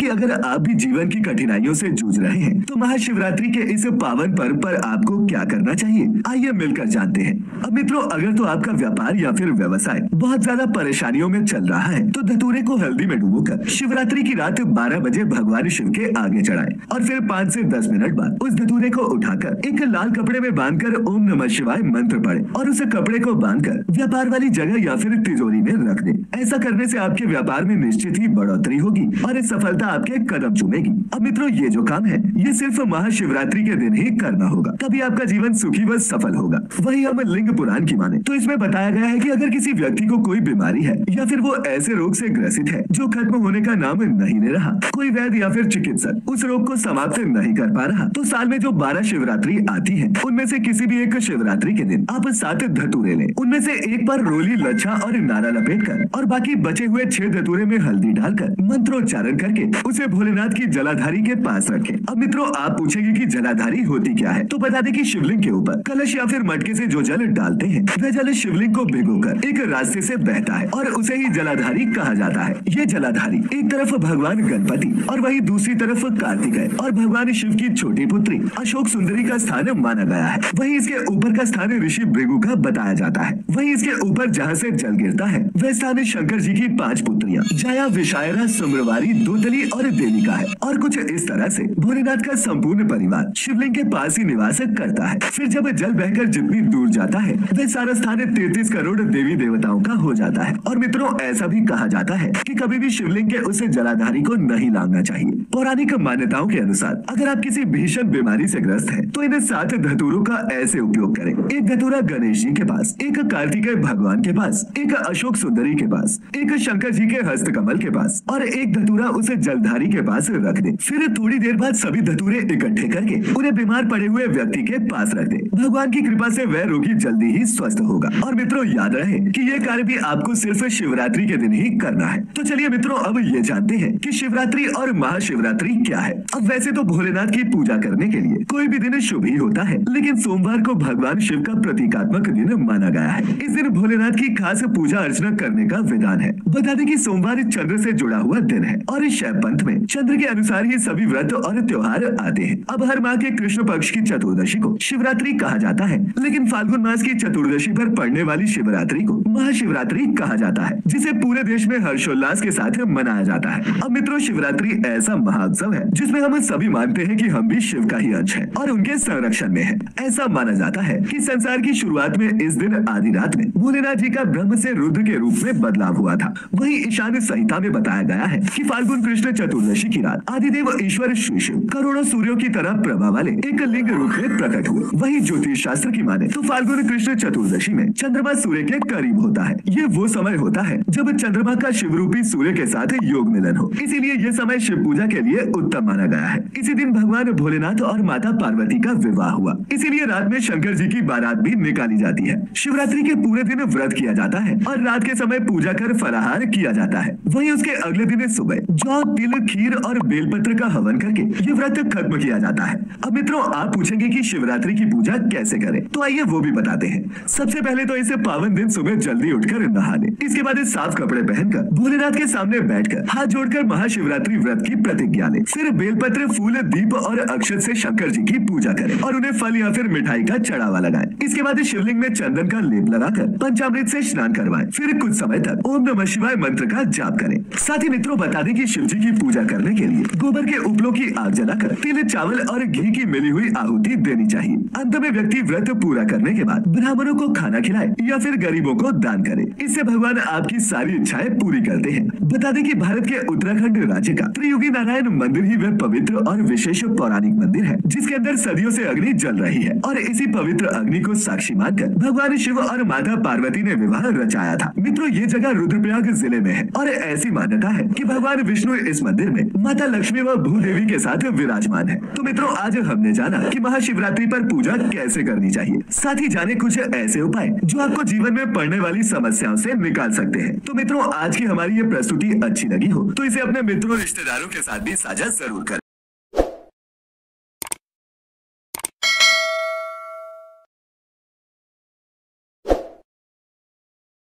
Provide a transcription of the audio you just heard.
कि अगर आप भी जीवन की कठिनाइयों से जूझ रहे हैं तो महाशिवरात्रि के इस पावन पर्व पर आपको क्या करना चाहिए, आइए मिलकर जानते हैं। अब मित्रों, अगर तो आपका व्यापार या फिर व्यवसाय बहुत ज्यादा परेशानियों में चल रहा है तो धतूरे को हल्दी में डुबोकर शिवरात्रि की रात 12 बजे भगवान शिव के आगे चढ़ाएं और फिर 5 से 10 मिनट बाद उस धतूरे को उठाकर एक लाल कपड़े में बांधकर ओम नमः शिवाय मंत्र पढ़ें और उस कपड़े को बांधकर व्यापार वाली जगह या फिर तिजोरी में रख दें। ऐसा करने से आपके व्यापार में निश्चित ही बढ़ोतरी होगी और सफलता आपके कदम चूमेगी। अब मित्रों, ये जो काम है ये सिर्फ महाशिवरात्रि के दिन ही करना होगा, तभी आपका जीवन सुखी व सफल होगा। वही हम लिंग पुराण की माने तो इसमें बताया गया है कि अगर किसी व्यक्ति को कोई बीमारी है या फिर वो ऐसे रोग से ग्रसित है जो खत्म होने का नाम नहीं ले रहा, कोई वैद्य या फिर चिकित्सक उस रोग को समाप्त नहीं कर पा रहा, तो साल में जो 12 शिवरात्रि आती है उनमें से किसी भी एक शिवरात्रि के दिन आप 7 धतूरे लें। उनमें से एक पर रोली, लच्छा और नारा लपेटकर और बाकी बचे हुए 6 धतूरे में हल्दी डालकर मंत्रोच्चारण करके उसे भोलेनाथ की जलाधारी के पास रखें। अब मित्रों, आप पूछेंगे कि जलाधारी होती क्या है, तो बता दें कि शिवलिंग के ऊपर कलश या फिर मटके से जो जल डालते हैं वह जल शिवलिंग को भिगोकर एक रास्ते से बहता है और उसे ही जलाधारी कहा जाता है। ये जलाधारी एक तरफ भगवान गणपति और वही दूसरी तरफ कार्तिकेय और भगवान शिव की छोटी पुत्री अशोक सुंदरी का स्थान माना गया है। वही इसके ऊपर का स्थान ऋषि भृगु का बताया जाता है। वही इसके ऊपर जहाँ से जल गिरता है वह स्थान शंकर जी की 5 पुत्रियां जया, विशायरा, सुम्रवारी, दूतली और देविका है। और कुछ इस तरह से भोलेनाथ का संपूर्ण परिवार शिवलिंग के पास ही निवास करता है। फिर जब जल बहकर जितनी दूर जाता है वह सारा स्थान 33 करोड़ देवी देवताओं का हो जाता है। और मित्रों, ऐसा भी कहा जाता है कि कभी भी शिवलिंग के उस जलाधारी को नहीं लांघना चाहिए। पौराणिक मान्यताओं के अनुसार अगर आप किसी भीषण बीमारी से ग्रस्त हैं, तो इन 7 धतूरों का ऐसे उपयोग करें। एक धतूरा गणेश जी के पास, एक कार्तिकेय भगवान के पास, एक अशोक सुंदरी के पास, एक शंकर जी के हस्त कमल के पास और एक धतूरा उसे जलधारी के पास रख दे। फिर थोड़ी देर बाद सभी धतूरे इकट्ठे करके उन्हें बीमार पड़े हुए व्यक्ति के पास रख दे। भगवान की कृपा से वह रोगी जल्दी ही स्वस्थ होगा। और मित्रों, याद रहे कि यह कार्य भी आपको सिर्फ शिवरात्रि के दिन ही करना है। तो चलिए मित्रों, अब ये जानते हैं कि शिवरात्रि और महाशिवरात्रि क्या है। अब वैसे तो भोलेनाथ की पूजा करने के लिए कोई भी दिन शुभ ही होता है, लेकिन सोमवार को भगवान शिव का प्रतीकात्मक दिन माना गया है। इस दिन भोलेनाथ की खास पूजा अर्चना करने का विधान है। बता दें कि सोमवार चंद्र से जुड़ा हुआ दिन है और इस शैव पंथ में चंद्र के अनुसार ही सभी व्रत और त्योहार आते हैं। अब हर माह के कृष्ण पक्ष की चतुर्दशी को शिवरात्रि कहा जाता है, लेकिन फाल्गुन मास की चतुर्दशी पर पड़ने वाली शिवरात्रि को महाशिवरात्रि कहा जाता है, जिसे पूरे देश में हर्षोल्लास के साथ मनाया जाता है। अब मित्रों, शिवरात्रि ऐसा महाउत्सव है जिसमें हम सभी मानते हैं कि हम भी शिव का ही अंश है और उनके संरक्षण में है। ऐसा माना जाता है कि संसार की शुरुआत में इस दिन आधी रात में भोलेनाथ जी का ब्रह्म से रुद्र के रूप में बदलाव हुआ था। वहीं ईशान संहिता में बताया गया है कि फाल्गुन कृष्ण चतुर्दशी की रात आदिदेव ईश्वर श्री शिव करोड़ों सूर्यों की तरह प्रभा वाले एक लिंग रूप में प्रकट हुए। वहीं ज्योतिष शास्त्र की माने तो फाल्गुन कृष्ण चतुर्दशी में चंद्रमा सूर्य के करीब होता है। ये वो समय होता है जब चंद्रमा का शिव रूपी सूर्य के साथ योग मिलन हो, इसीलिए यह समय शिव पूजा के लिए उत्तम माना गया है। इसी दिन भगवान भोलेनाथ और माता पार्वती का विवाह हुआ, इसीलिए रात में शंकर जी की बारात भी निकाली जाती है। शिवरात्रि के पूरे दिन व्रत किया जाता है और रात के समय पूजा कर फलाहार किया जाता है। वहीं उसके अगले दिन सुबह जौ, तिल, खीर और बेलपत्र का हवन करके ये व्रत खत्म किया जाता है। अब मित्रों, आप पूछेंगे कि शिवरात्रि की पूजा कैसे करें, तो आइए वो भी बताते हैं। सबसे पहले तो इसे पावन दिन सुबह जल्दी उठकर नहा लें। इसके बाद साफ कपड़े पहनकर भोलेनाथ के सामने बैठकर हाथ जोड़कर महाशिवरात्रि व्रत की प्रतिज्ञा लें। फिर बेलपत्र, फूल, दीप और अक्षत से शंकर जी की पूजा करें और उन्हें फल या फिर मिठाई का चढ़ावा लगाएं। इसके बाद शिवलिंग में चंदन का लेप लगाकर पंचामृत से स्नान करवाएं। फिर कुछ समय तक ओम नमः शिवाय मंत्र का जाप करें। साथ ही मित्रों, बता दें कि शिव जी की पूजा करने के लिए गोबर के उपलों की आग जलाकर तिल, चावल और घी की मिली हुई आहुति देनी चाहिए। अंत में व्यक्ति व्रत पूरा करने के बाद ब्राह्मणों को खाना खिलाए या फिर गरीबों को दान करे। इससे भगवान आपकी सारी इच्छाएं पूरी करते हैं। बता दें कि भारत के उत्तराखंड राज्य का त्रियुगी नारायण मंदिर ही वह पवित्र और विशेष पौराणिक मंदिर है जिसके अंदर सदियों से अग्नि जल रही है और इसी पवित्र अग्नि को साक्षी मानकर भगवान शिव और माता पार्वती ने विवाह रचाया था। मित्रों, ये जगह रुद्रप्रयाग जिले में है और ऐसी मान्यता है कि भगवान विष्णु इस मंदिर में माता लक्ष्मी व भूदेवी के साथ विराजमान है। तो मित्रों, आज हमने जाना कि महाशिवरात्रि पर पूजा कैसे करनी चाहिए, साथ ही जाने कुछ ऐसे उपाय जो आपको जीवन में पड़ने वाली समस्याओं से निकाल सकते हैं। तो मित्रों, आज की हमारी ये प्रस्तुति अच्छी लगी हो तो इसे अपने मित्रों, रिश्तेदारों के साथ भी साझा जरूर करें।